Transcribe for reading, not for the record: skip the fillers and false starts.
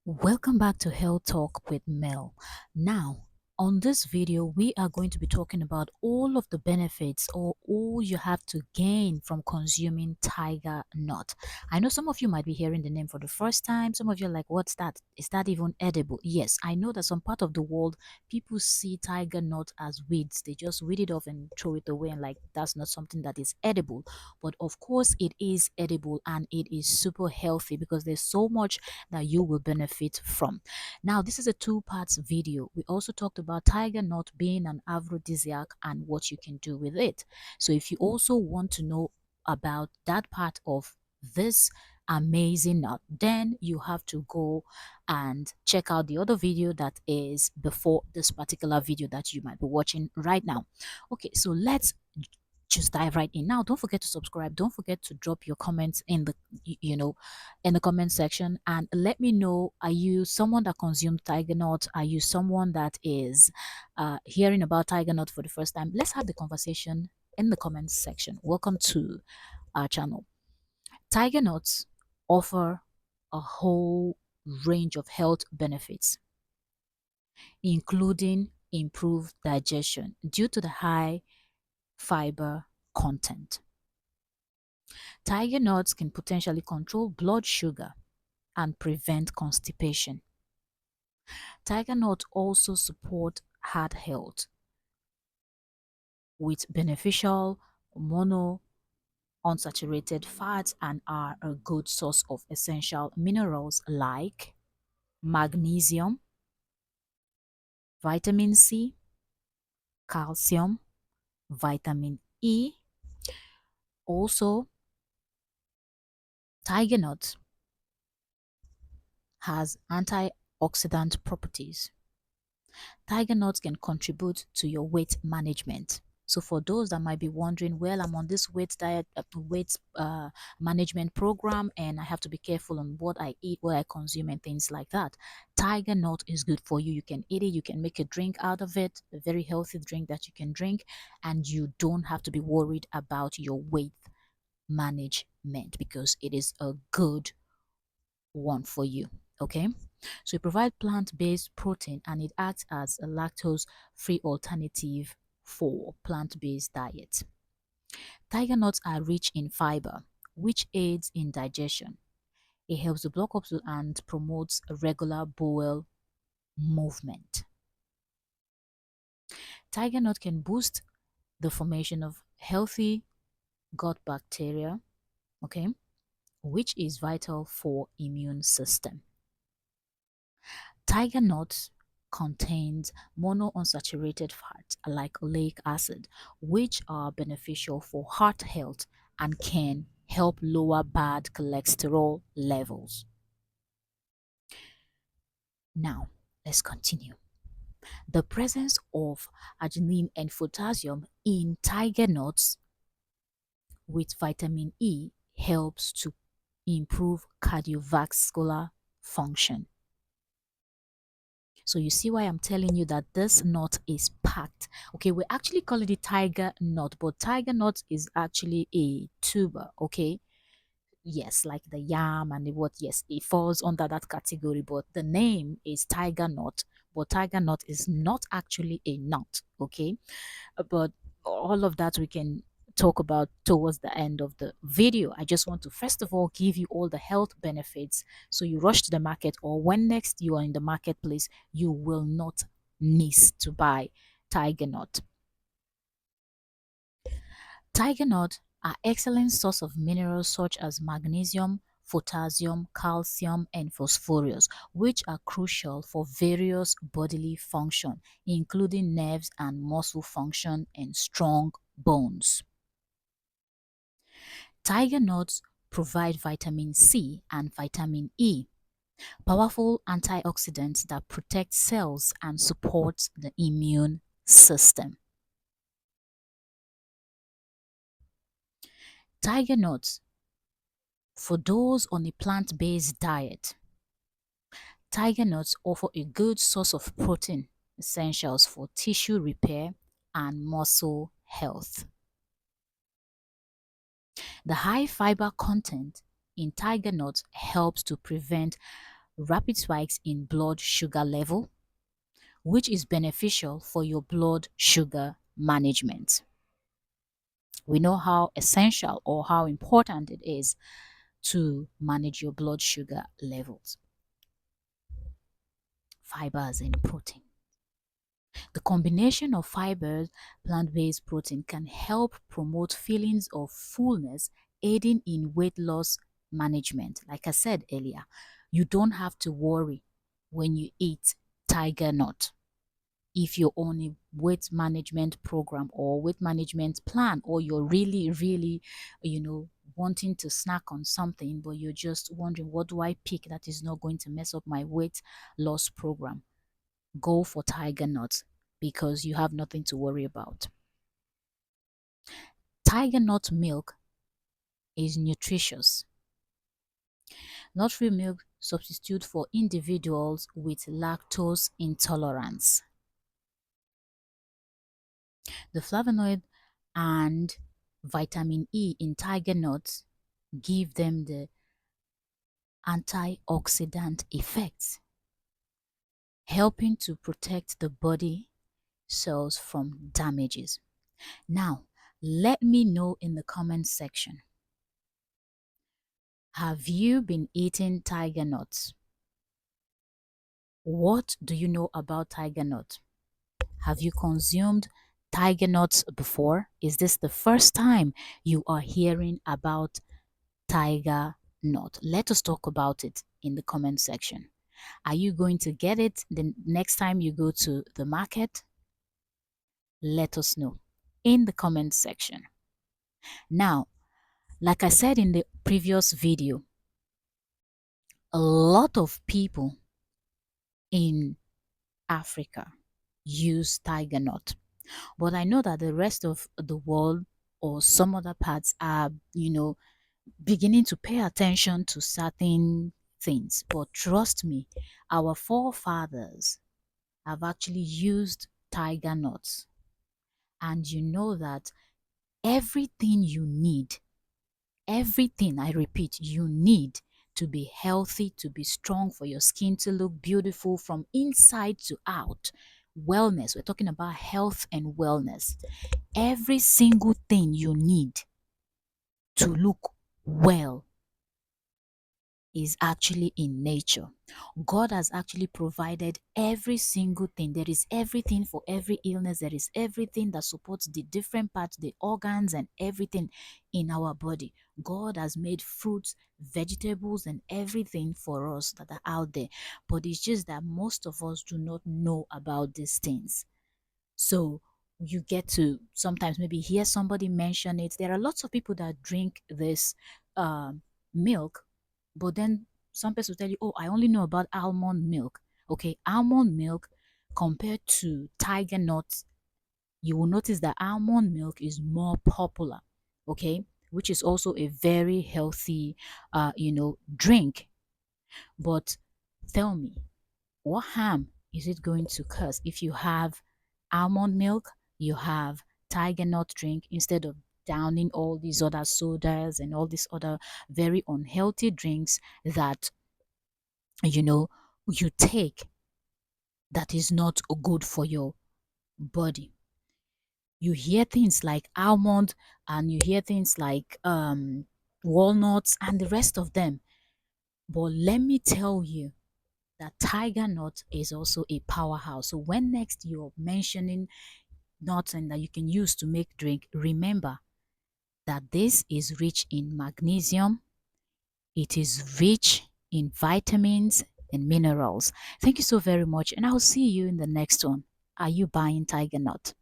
Welcome back to Health Talk with Mel. Now, on this video, we are going to be talking about all of the benefits or all you have to gain from consuming tiger nut. I know some of you might be hearing the name for the first time. Some of you are like, what's that? Is that even edible? Yes, I know that some part of the world, people see tiger nut as weeds. They just weed it off and throw it away and like, that's not something that is edible. But of course, it is edible and it is super healthy because there's so much that you will benefit from. Now, this is a two parts video. We also talked about tiger nut being an aphrodisiac and what you can do with it. So if you also want to know about that part of this amazing nut, then you have to go and check out the other video that is before this particular video that you might be watching right now. Okay, so let's just dive right in. Now, don't forget to subscribe. Don't forget to drop your comments in the in the comment section and let me know, are you someone that consumes tiger nut? Are you someone that is hearing about tiger nut for the first time? Let's have the conversation in the comments section. Welcome to our channel. Tiger nuts offer a whole range of health benefits, including improved digestion due to the high fiber content. Tiger nuts can potentially control blood sugar and prevent constipation. Tiger nuts also support heart health with beneficial monounsaturated fats and are a good source of essential minerals like magnesium, vitamin C, calcium, vitamin E. Also, tiger nut has antioxidant properties. Tiger nuts can contribute to your weight management. So for those that might be wondering, well, I'm on this weight management program, and I have to be careful on what I eat, what I consume, and things like that. Tiger nut is good for you. You can eat it. You can make a drink out of it, a very healthy drink that you can drink, and you don't have to be worried about your weight management because it is a good one for you. Okay, so it provides plant-based protein and it acts as a lactose-free alternative for plant-based diet. Tiger nuts are rich in fiber, which aids in digestion. It helps to block up and promotes a regular bowel movement. Tiger nut can boost the formation of healthy gut bacteria, okay, which is vital for immune system. Tiger nuts contains monounsaturated fats like oleic acid, which are beneficial for heart health and can help lower bad cholesterol levels. Now, let's continue. The presence of arginine and potassium in tiger nuts with vitamin E helps to improve cardiovascular function. So you see why I'm telling you that this nut is packed. Okay, we actually call it the tiger nut, but tiger nut is actually a tuber. Okay, yes, like the yam and the what. Yes, it falls under that category, but the name is tiger nut. But tiger nut is not actually a nut. Okay, but all of that we can talk about towards the end of the video. I just want to first of all give you all the health benefits so you rush to the market, or when next you are in the marketplace you will not miss to buy tiger nut. Tiger nut are excellent source of minerals such as magnesium, potassium, calcium, and phosphorus, which are crucial for various bodily function, including nerves and muscle function and strong bones. Tiger nuts provide vitamin C and vitamin E, powerful antioxidants that protect cells and support the immune system. Tiger nuts, for those on a plant-based diet, tiger nuts offer a good source of protein essentials for tissue repair and muscle health. The high fiber content in tiger nuts helps to prevent rapid spikes in blood sugar level, which is beneficial for your blood sugar management. We know how essential or how important it is to manage your blood sugar levels. Fibers and protein. The combination of fibers, plant-based protein can help promote feelings of fullness, aiding in weight loss management. Like I said earlier, you don't have to worry when you eat tiger nut. If you're on a weight management program or weight management plan, or you're really, wanting to snack on something, but you're just wondering, what do I pick that is not going to mess up my weight loss program? Go for tiger nuts because you have nothing to worry about. Tiger nut milk is nutritious. Nut-free milk substitute for individuals with lactose intolerance. The flavonoid and vitamin E in tiger nuts give them the antioxidant effects, helping to protect the body cells from damages. Now, let me know in the comment section, have you been eating tiger nuts? What do you know about tiger nut? Have you consumed tiger nuts before? Is this the first time you are hearing about tiger nut? Let us talk about it in the comment section. Are you going to get it the next time you go to the market? Let us know in the comment section. Now, like I said in the previous video, a lot of people in Africa use tiger nut, but I know that the rest of the world or some other parts are, beginning to pay attention to certain things. But trust me, our forefathers have actually used tiger nuts, and you know that everything you need, everything, I repeat, you need to be healthy, to be strong, for your skin to look beautiful from inside to out. Wellness, we're talking about health and wellness. Every single thing you need to look well is actually in nature. God has actually provided every single thing. There is everything for every illness. There is everything that supports the different parts, the organs and everything in our body. God has made fruits, vegetables and everything for us that are out there. But it's just that most of us do not know about these things. So you get to sometimes maybe hear somebody mention it. There are lots of people that drink this milk, but then some people tell you, oh, I only know about almond milk. Okay, almond milk compared to tiger nuts, you will notice that almond milk is more popular. Okay, which is also a very healthy, drink. But tell me, what harm is it going to cause if you have almond milk, you have tiger nut drink, instead of downing all these other sodas and all these other very unhealthy drinks that you take, that is not good for your body? You hear things like almond and you hear things like walnuts and the rest of them, but let me tell you that tiger nut is also a powerhouse. So when next you're mentioning nuts and that you can use to make drink, remember that this is rich in magnesium, it is rich in vitamins and minerals. Thank you so very much, and I'll see you in the next one. Are you buying tiger nut?